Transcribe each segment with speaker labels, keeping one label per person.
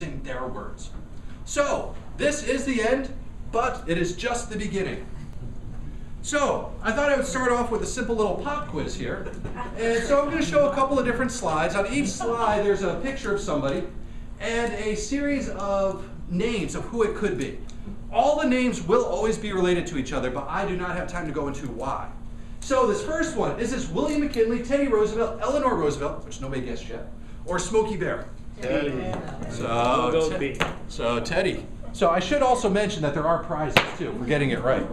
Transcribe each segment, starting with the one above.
Speaker 1: their words. So, this is the end, but it is just the beginning. So, I thought I would start off with a simple little pop quiz here. And so I'm going to show a couple of different slides. On each slide there's a picture of somebody and a series of names of who it could be. All the names will always be related to each other, but I do not have time to go into why. So this first one, is this William McKinley, Teddy Roosevelt, Eleanor Roosevelt, which nobody guessed yet, or Smokey Bear? Teddy. So Teddy. So I should also mention that there are prizes too for getting it right.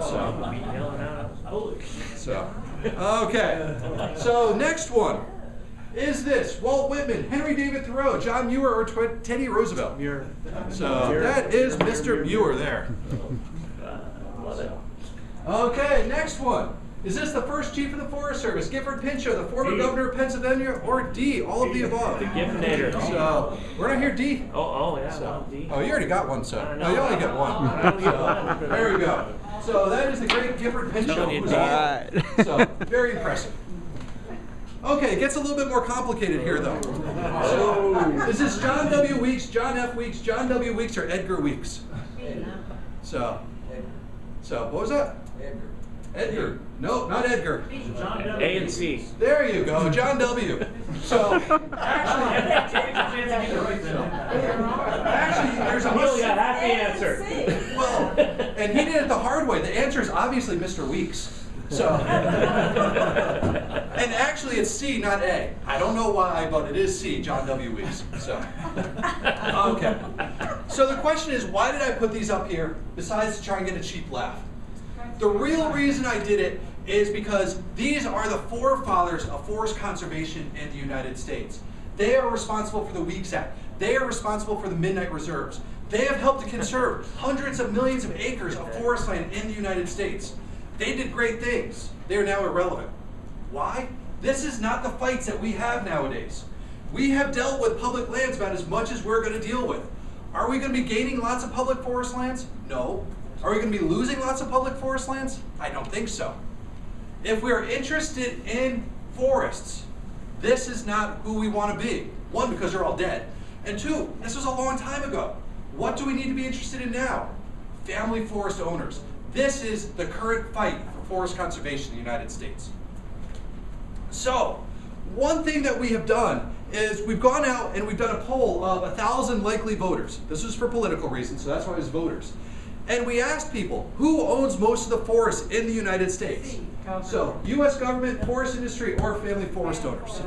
Speaker 1: Okay. So next one. Is this Walt Whitman, Henry David Thoreau, John Muir, or Teddy Roosevelt? Muir. So that is Mr. Muir there.
Speaker 2: Love it.
Speaker 1: Okay, next one. Is this the first chief of the Forest Service, Gifford Pinchot, the former governor of Pennsylvania, or D, all of the above?
Speaker 2: The Giffinator.
Speaker 1: So we're not here, D.
Speaker 2: Oh yeah, D.
Speaker 1: Oh, you already got one, so. No, you only get one. So, there we go. So that is the great Gifford Pinchot. So very impressive. Okay, it gets a little bit more complicated here, though. So, is this John W. Weeks, John F. Weeks, John W. Weeks, or Edgar Weeks? So what was that? Edgar. No, not Edgar.
Speaker 2: A and C.
Speaker 1: There you go, John W. So, actually, there's a
Speaker 2: Neil got half the answer.
Speaker 1: Well, and he did it the hard way. The answer is obviously Mr. Weeks. So, and actually it's C, not A. I don't know why, but it is C, John W. Weeks. So, okay. So the question is, why did I put these up here besides to try and get a cheap laugh? The real reason I did it is because these are the forefathers of forest conservation in the United States. They are responsible for the Weeks Act. They are responsible for the Midnight Reserves. They have helped to conserve hundreds of millions of acres of forest land in the United States. They did great things. They are now irrelevant. Why? This is not the fights that we have nowadays. We have dealt with public lands about as much as we're going to deal with. Are we going to be gaining lots of public forest lands? No. Are we going to be losing lots of public forest lands? I don't think so. If we're interested in forests, this is not who we want to be. One, because they're all dead. And two, this was a long time ago. What do we need to be interested in now? Family forest owners. This is the current fight for forest conservation in the United States. So, one thing that we have done is we've gone out and we've done a poll of 1,000 likely voters. This was for political reasons, so that's why it was voters. And we asked people, who owns most of the forests in the United States? So, U.S. government, forest industry, or family forest owners?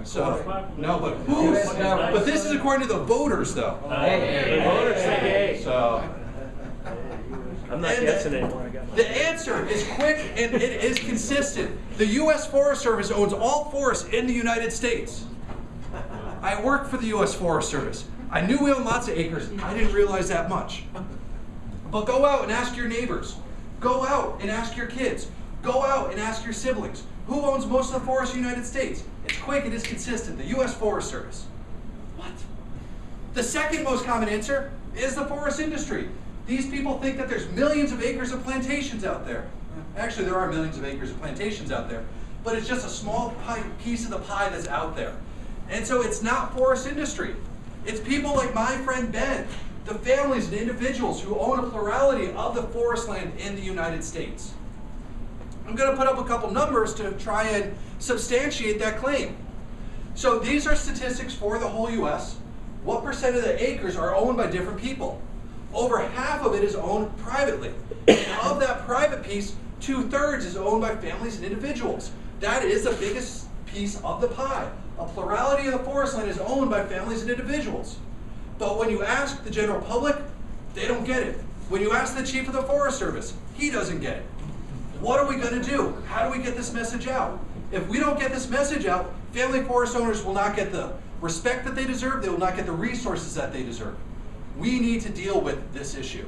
Speaker 1: So, no, but who? But this is according to the voters, though.
Speaker 2: The voters say
Speaker 1: so.
Speaker 2: I'm not guessing anymore.
Speaker 1: The answer is quick and it is consistent. The U.S. Forest Service owns all forests in the United States. I work for the U.S. Forest Service. I knew we own lots of acres. I didn't realize that much. But go out and ask your neighbors. Go out and ask your kids. Go out and ask your siblings. Who owns most of the forests in the United States? It's quick, it is consistent. The U.S. Forest Service. What? The second most common answer is the forest industry. These people think that there's millions of acres of plantations out there. Actually, there are millions of acres of plantations out there, but it's just a small piece of the pie that's out there. And so it's not forest industry. It's people like my friend Ben, the families and individuals who own a plurality of the forest land in the United States. I'm going to put up a couple numbers to try and substantiate that claim. So these are statistics for the whole U.S. What percent of the acres are owned by different people? Over half of it is owned privately. And of that private piece, 2/3 is owned by families and individuals. That is the biggest piece of the pie. A plurality of the forest land is owned by families and individuals. But when you ask the general public, they don't get it. When you ask the chief of the Forest Service, he doesn't get it. What are we going to do? How do we get this message out? If we don't get this message out, family forest owners will not get the respect that they deserve. They will not get the resources that they deserve. We need to deal with this issue.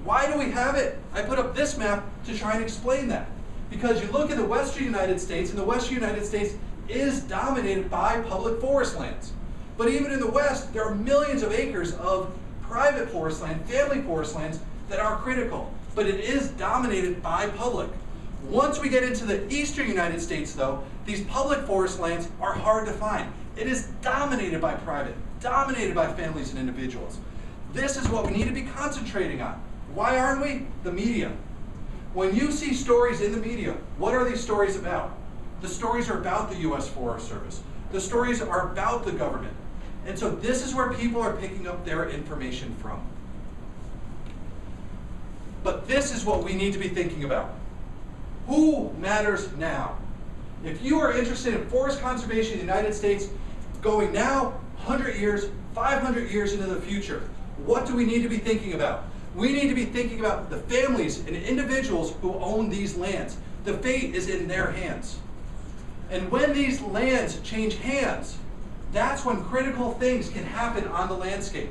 Speaker 1: Why do we have it? I put up this map to try and explain that. Because you look at the western United States, and the western United States is dominated by public forest lands. But even in the west, there are millions of acres of private forest land, family forest lands, that are critical. But it is dominated by public. Once we get into the eastern United States, though, these public forest lands are hard to find. It is dominated by private dominated by families and individuals. This is what we need to be concentrating on. Why aren't we? The media. When you see stories in the media, what are these stories about? The stories are about the U.S. Forest Service. The stories are about the government. And so this is where people are picking up their information from. But this is what we need to be thinking about. Who matters now? If you are interested in forest conservation in the United States going now, 100 years, 500 years into the future, what do we need to be thinking about? We need to be thinking about the families and individuals who own these lands. The fate is in their hands. And when these lands change hands, that's when critical things can happen on the landscape.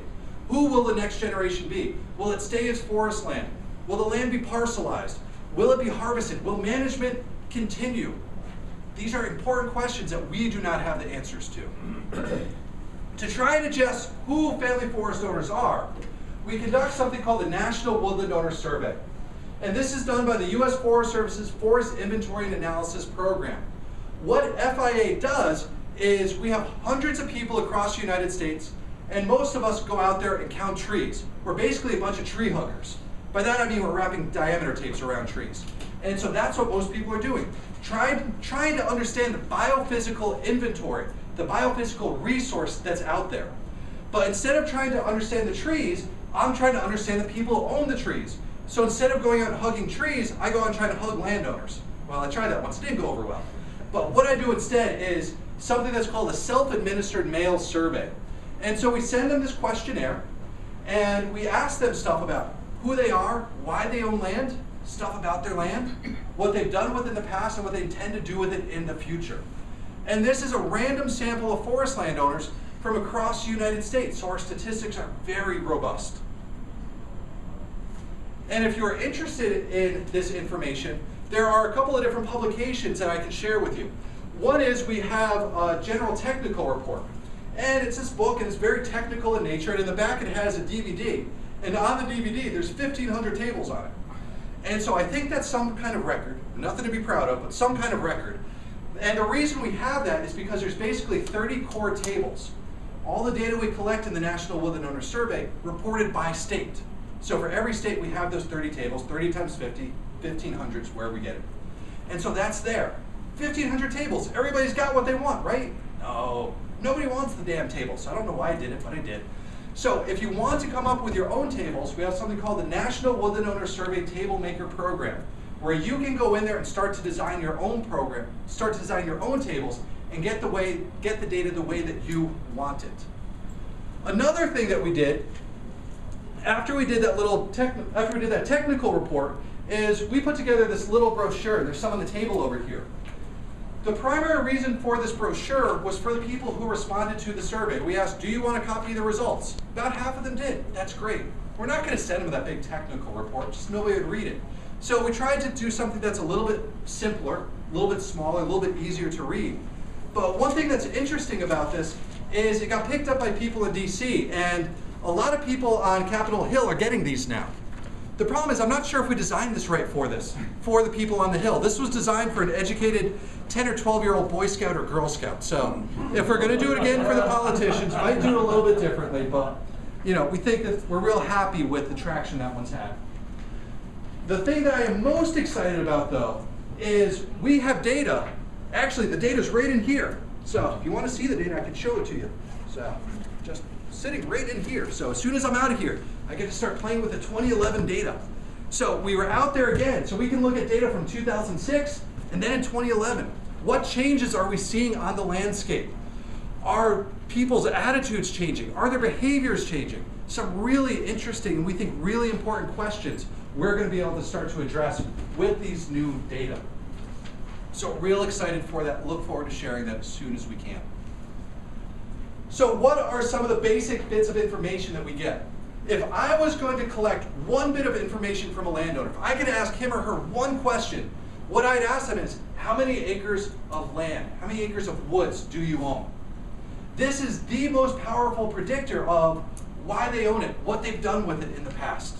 Speaker 1: Who will the next generation be? Will it stay as forest land? Will the land be parcelized? Will it be harvested? Will management continue? These are important questions that we do not have the answers to. To try and adjust who family forest owners are, we conduct something called the National Woodland Owner Survey. And this is done by the U.S. Forest Service's Forest Inventory and Analysis Program. What FIA does is we have hundreds of people across the United States, and most of us go out there and count trees. We're basically a bunch of tree huggers. By that I mean we're wrapping diameter tapes around trees. And so that's what most people are doing. Trying to understand the biophysical inventory, the biophysical resource that's out there. But instead of trying to understand the trees, I'm trying to understand the people who own the trees. So instead of going out and hugging trees, I go out and try to hug landowners. Well, I tried that once, it didn't go over well. But what I do instead is something that's called a self-administered mail survey. And so we send them this questionnaire, and we ask them stuff about who they are, why they own land, stuff about their land, what they've done with it in the past, and what they intend to do with it in the future. And this is a random sample of forest landowners from across the United States, so our statistics are very robust. And if you're interested in this information, there are a couple of different publications that I can share with you. One is we have a general technical report. And it's this book, and it's very technical in nature, and in the back it has a DVD. And on the DVD, there's 1,500 tables on it. And so I think that's some kind of record, nothing to be proud of, but some kind of record. And the reason we have that is because there's basically 30 core tables. All the data we collect in the National Woodland Owner Survey reported by state. So for every state we have those 30 tables, 30 times 50, 1,500 is where we get it. And so that's there. 1,500 tables, everybody's got what they want, right? No, nobody wants the damn tables. I don't know why I did it, but I did. So if you want to come up with your own tables, we have something called the National Woodland Owner Survey Table Maker Program, where you can go in there and start to design your own program, start to design your own tables, and get the data the way that you want it. Another thing that we did, after we did that technical report, is we put together this little brochure. There's some on the table over here. The primary reason for this brochure was for the people who responded to the survey. We asked, do you want to copy the results? About half of them did. That's great. We're not going to send them that big technical report, just nobody would read it. So we tried to do something that's a little bit simpler, a little bit smaller, a little bit easier to read. But one thing that's interesting about this is it got picked up by people in DC, and a lot of people on Capitol Hill are getting these now. The problem is I'm not sure if we designed this right for the people on the Hill. This was designed for an educated 10 or 12-year-old Boy Scout or Girl Scout. So if we're going to do it again for the politicians, we might do it a little bit differently, but you know, we think that we're real happy with the traction that one's had. The thing that I am most excited about, though, is we have data. Actually, the data's right in here. So if you want to see the data, I can show it to you. So just sitting right in here. So as soon as I'm out of here, I get to start playing with the 2011 data. So we were out there again, so we can look at data from 2006 and then in 2011. What changes are we seeing on the landscape? Are people's attitudes changing? Are their behaviors changing? Some really interesting, and we think really important questions we're going to be able to start to address with these new data. So real excited for that. Look forward to sharing that as soon as we can. So what are some of the basic bits of information that we get? If I was going to collect one bit of information from a landowner, if I could ask him or her one question, what I'd ask them is, how many acres of land, how many acres of woods do you own? This is the most powerful predictor of why they own it, what they've done with it in the past.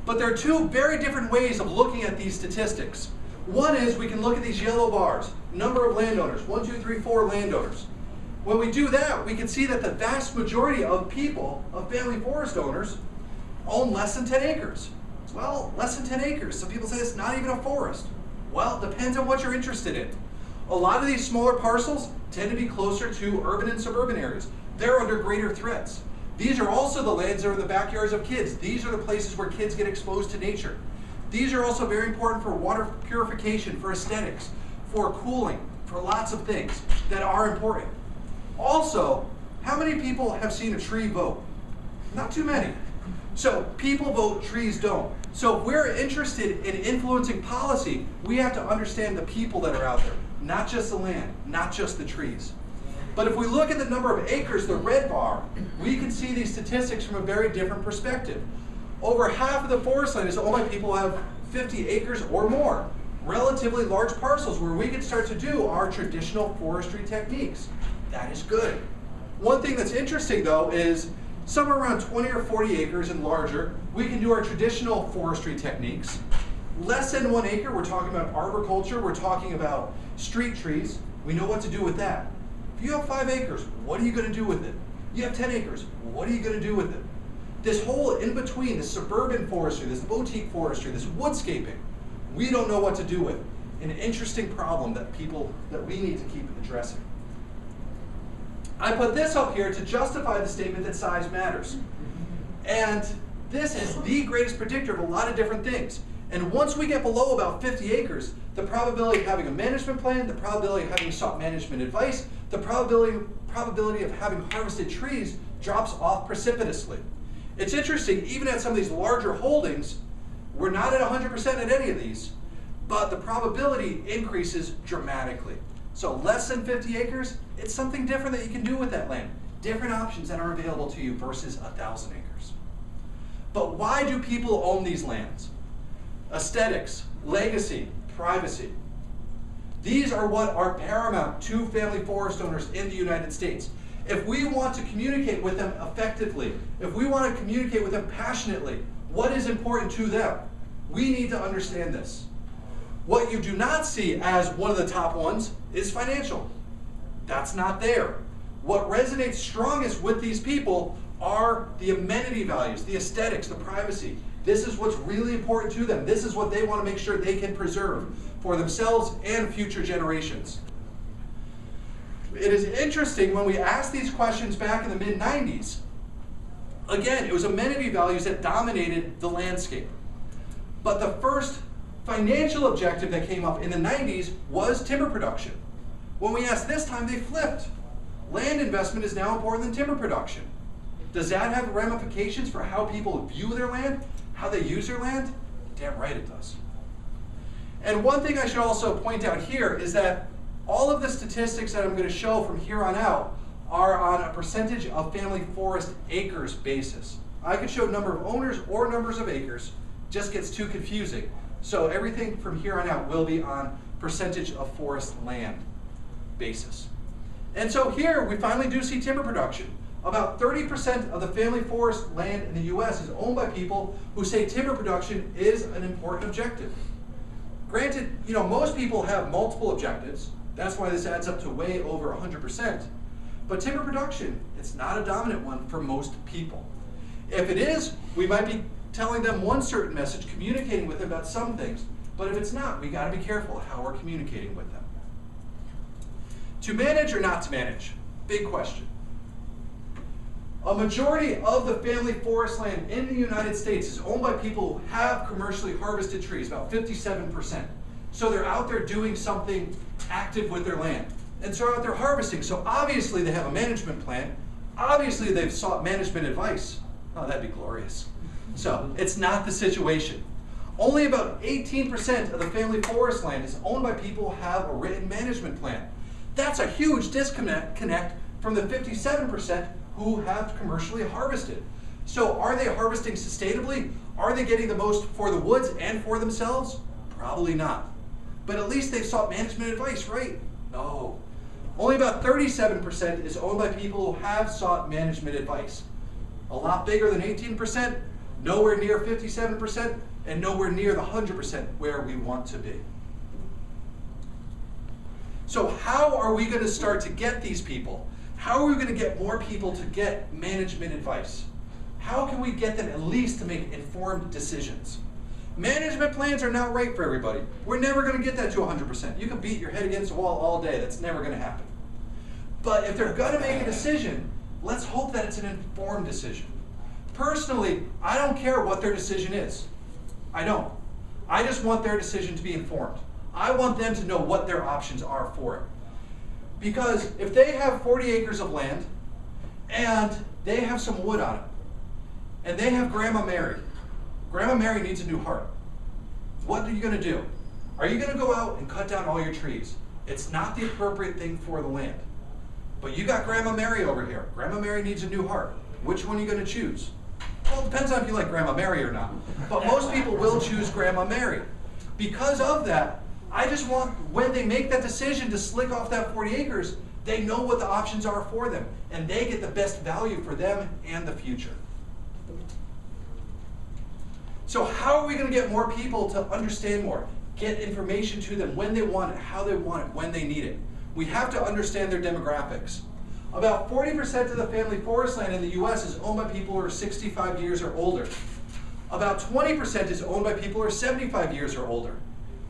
Speaker 1: But there are two very different ways of looking at these statistics. One is we can look at these yellow bars, number of landowners, 1, 2, 3, 4 landowners. When we do that, we can see that the vast majority of people, of family forest owners, own less than 10 acres. Well, less than 10 acres. Some people say it's not even a forest. Well, it depends on what you're interested in. A lot of these smaller parcels tend to be closer to urban and suburban areas. They're under greater threats. These are also the lands that are in the backyards of kids. These are the places where kids get exposed to nature. These are also very important for water purification, for aesthetics, for cooling, for lots of things that are important. Also, how many people have seen a tree vote? Not too many. So people vote, trees don't. So if we're interested in influencing policy, we have to understand the people that are out there, not just the land, not just the trees. But if we look at the number of acres, the red bar, we can see these statistics from a very different perspective. Over half of the forest land is owned by people who have 50 acres or more, relatively large parcels where we can start to do our traditional forestry techniques. That is good. One thing that's interesting though is somewhere around 20 or 40 acres and larger, we can do our traditional forestry techniques. Less than 1 acre, we're talking about arboriculture, we're talking about street trees. We know what to do with that. If you have 5 acres, what are you going to do with it? You have 10 acres, what are you going to do with it? This whole in between, this suburban forestry, this boutique forestry, this woodscaping, we don't know what to do with. An interesting problem that we need to keep addressing. I put this up here to justify the statement that size matters. And this is the greatest predictor of a lot of different things. And once we get below about 50 acres, the probability of having a management plan, the probability of having sought management advice, the probability of having harvested trees drops off precipitously. It's interesting, even at some of these larger holdings, we're not at 100% at any of these, but the probability increases dramatically. So less than 50 acres, it's something different that you can do with that land. Different options that are available to you versus 1,000 acres. But why do people own these lands? Aesthetics, legacy, privacy. These are what are paramount to family forest owners in the United States. If we want to communicate with them effectively, if we want to communicate with them passionately, what is important to them? We need to understand this. What you do not see as one of the top ones is financial. That's not there. What resonates strongest with these people are the amenity values, the aesthetics, the privacy. This is what's really important to them. This is what they want to make sure they can preserve for themselves and future generations. It is interesting when we asked these questions back in the mid-90s, again, it was amenity values that dominated the landscape. But the first financial objective that came up in the 90s was timber production. When we asked this time, they flipped. Land investment is now important than timber production. Does that have ramifications for how people view their land, how they use their land? Damn right it does. And one thing I should also point out here is that all of the statistics that I'm going to show from here on out are on a percentage of family forest acres basis. I could show number of owners or numbers of acres, just gets too confusing. So everything from here on out will be on percentage of forest land basis. And so here we finally do see timber production. About 30% of the family forest land in the US is owned by people who say timber production is an important objective. Granted, most people have multiple objectives. That's why this adds up to way over 100%. But timber production, it's not a dominant one for most people. If it is, we might be telling them one certain message, communicating with them about some things. But if it's not, we got to be careful how we're communicating with them. To manage or not to manage? Big question. A majority of the family forest land in the United States is owned by people who have commercially harvested trees, about 57%. So they're out there doing something active with their land. And so they're out there harvesting. So obviously they have a management plan. Obviously they've sought management advice. Oh, that'd be glorious. So it's not the situation. Only about 18% of the family forest land is owned by people who have a written management plan. That's a huge disconnect from the 57% who have commercially harvested. So are they harvesting sustainably? Are they getting the most for the woods and for themselves? Probably not. But at least they've sought management advice, right? No. Only about 37% is owned by people who have sought management advice. A lot bigger than 18%, nowhere near 57%, and nowhere near the 100% where we want to be. So how are we going to start to get these people? How are we going to get more people to get management advice? How can we get them at least to make informed decisions? Management plans are not right for everybody. We're never going to get that to 100%. You can beat your head against the wall all day. That's never going to happen. But if they're going to make a decision, let's hope that it's an informed decision. Personally, I don't care what their decision is. I don't. I just want their decision to be informed. I want them to know what their options are for it. Because if they have 40 acres of land and they have some wood on it, and they have Grandma Mary. Grandma Mary needs a new heart. What are you going to do? Are you going to go out and cut down all your trees? It's not the appropriate thing for the land. But you got Grandma Mary over here. Grandma Mary needs a new heart. Which one are you going to choose? Well, it depends on if you like Grandma Mary or not. But most people will choose Grandma Mary. Because of that, I just want, when they make that decision to slick off that 40 acres, they know what the options are for them. And they get the best value for them and the future. So how are we going to get more people to understand more, get information to them when they want it, how they want it, when they need it? We have to understand their demographics. About 40% of the family forest land in the US is owned by people who are 65 years or older. About 20% is owned by people who are 75 years or older.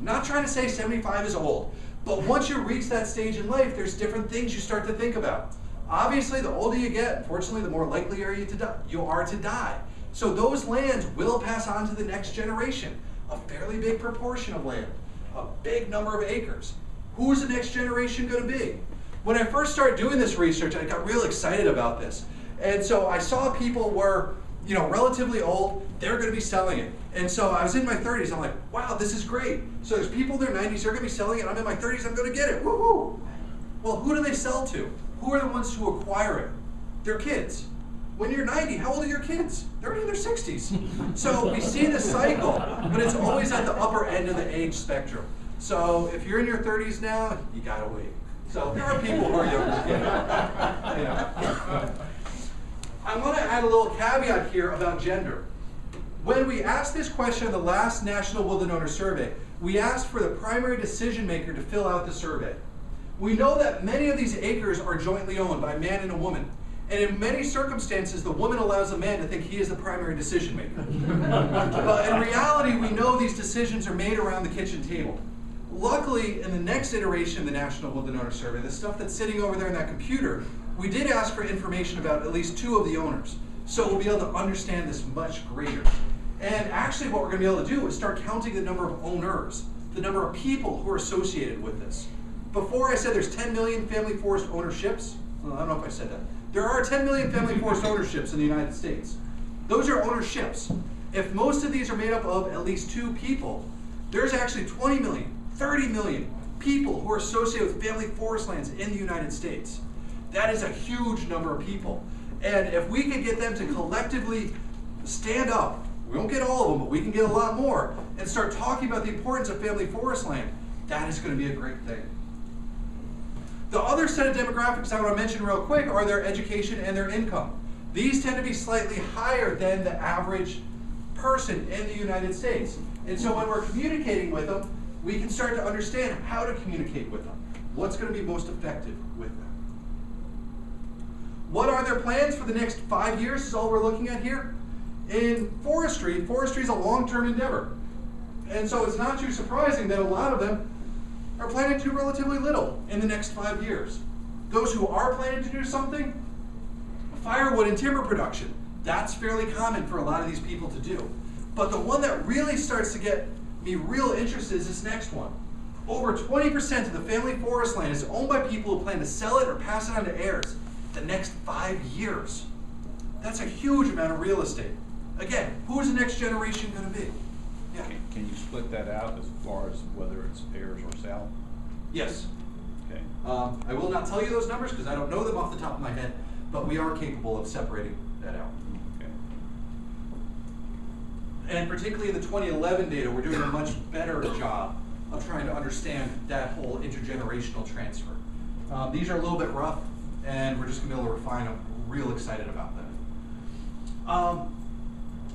Speaker 1: I'm not trying to say 75 is old, but once you reach that stage in life, there's different things you start to think about. Obviously, the older you get, unfortunately, the more likely you are to die. So those lands will pass on to the next generation, a fairly big proportion of land, a big number of acres. Who's the next generation going to be? When I first started doing this research, I got real excited about this. And so I saw people were, relatively old, they're going to be selling it. And so I was in my 30s, I'm like, wow, this is great. So there's people in their 90s, they're going to be selling it, I'm in my 30s, I'm going to get it, woohoo! Well, who do they sell to? Who are the ones who acquire it? Their kids. When you're 90, how old are your kids? They're in their 60s. So we see this cycle, but it's always at the upper end of the age spectrum. So if you're in your 30s now, you gotta wait. So there are people who are younger. I want to add a little caveat here about gender. When we asked this question in the last National Woodland Owner Survey, we asked for the primary decision maker to fill out the survey. We know that many of these acres are jointly owned by a man and a woman. And in many circumstances, the woman allows the man to think he is the primary decision maker. But in reality, we know these decisions are made around the kitchen table. Luckily, in the next iteration of the National Woodland Owner Survey, the stuff that's sitting over there in that computer, we did ask for information about at least 2 of the owners. So we'll be able to understand this much greater. And actually what we're going to be able to do is start counting the number of owners, the number of people who are associated with this. Before I said there's 10 million family forest ownerships. Well, I don't know if I said that. There are 10 million family forest ownerships in the United States. Those are ownerships. If most of these are made up of at least 2 people, there's actually 20 million, 30 million people who are associated with family forest lands in the United States. That is a huge number of people. And if we could get them to collectively stand up, we won't get all of them, but we can get a lot more, and start talking about the importance of family forest land, that is going to be a great thing. The other set of demographics I want to mention real quick are their education and their income. These tend to be slightly higher than the average person in the United States. And so when we're communicating with them, we can start to understand how to communicate with them. What's going to be most effective with them. What are their plans for the next 5 years is all we're looking at here. In forestry is a long-term endeavor. And so it's not too surprising that a lot of them are planning to do relatively little in the next 5 years. Those who are planning to do something, firewood and timber production, that's fairly common for a lot of these people to do. But the one that really starts to get me real interested is this next one. Over 20% of the family forest land is owned by people who plan to sell it or pass it on to heirs the next 5 years. That's a huge amount of real estate. Again, who is the next generation going to be? Yeah.
Speaker 3: Can you split that out as far as whether it's heirs or sell?
Speaker 1: Yes.
Speaker 3: Okay.
Speaker 1: I will not tell you those numbers because I don't know them off the top of my head, but we are capable of separating that out.
Speaker 3: Okay.
Speaker 1: And particularly in the 2011 data, we're doing a much better job of trying to understand that whole intergenerational transfer. These are a little bit rough, and we're just going to be able to refine them. We're real excited about that.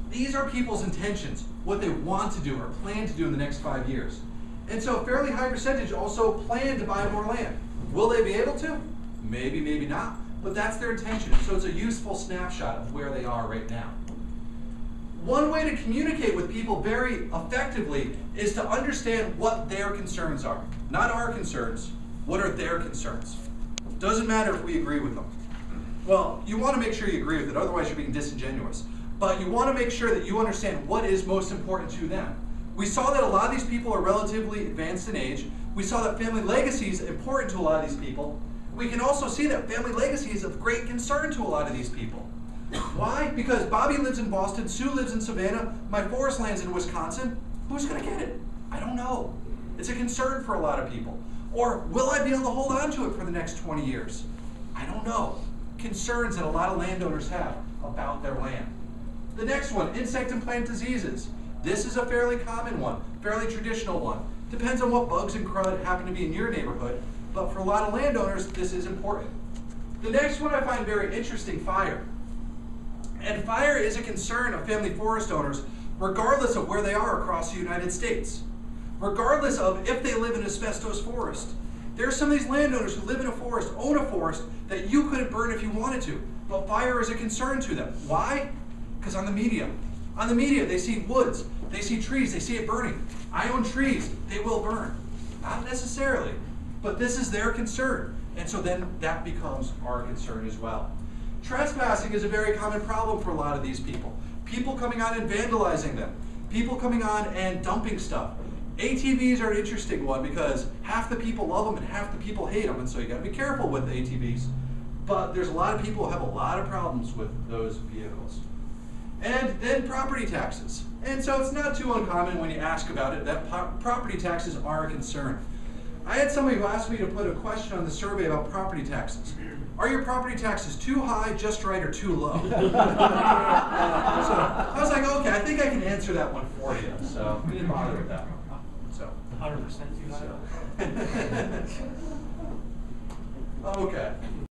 Speaker 1: These are people's intentions, what they want to do or plan to do in the next 5 years. And so a fairly high percentage also plan to buy more land. Will they be able to? Maybe, maybe not. but that's their intention. So it's a useful snapshot of where they are right now. One way to communicate with people very effectively is to understand what their concerns are. Not our concerns, what are their concerns? Doesn't matter if we agree with them. Well, you want to make sure you agree with it, otherwise you're being disingenuous. But you want to make sure that you understand what is most important to them. We saw that a lot of these people are relatively advanced in age. We saw that family legacy is important to a lot of these people. We can also see that family legacy is of great concern to a lot of these people. Why? Because Bobby lives in Boston, Sue lives in Savannah, my forest land's in Wisconsin. Who's going to get it? I don't know. It's a concern for a lot of people. Or will I be able to hold on to it for the next 20 years? I don't know. Concerns that a lot of landowners have about their land. The next one, insect and plant diseases. This is a fairly common one, fairly traditional one. Depends on what bugs and crud happen to be in your neighborhood, but for a lot of landowners, this is important. The next one I find very interesting, fire. And fire is a concern of family forest owners regardless of where they are across the United States. Regardless of if they live in asbestos forest. There are some of these landowners who live in a forest, own a forest, that you couldn't burn if you wanted to. But fire is a concern to them. Why? Because on the media, they see woods, they see trees, they see it burning. I own trees, they will burn. Not necessarily, but this is their concern. And so then that becomes our concern as well. Trespassing is a very common problem for a lot of these people. People coming on and vandalizing them. People coming on and dumping stuff. ATVs are an interesting one because half the people love them and half the people hate them, and so you gotta be careful with ATVs. But there's a lot of people who have a lot of problems with those vehicles. And then property taxes. And so it's not too uncommon when you ask about it that property taxes are a concern. I had somebody who asked me to put a question on the survey about property taxes. Are your property taxes too high, just right, or too low? So I was like, okay, I think I can answer that one for you. So we didn't bother with that one. So
Speaker 4: 100% too high.
Speaker 1: Okay.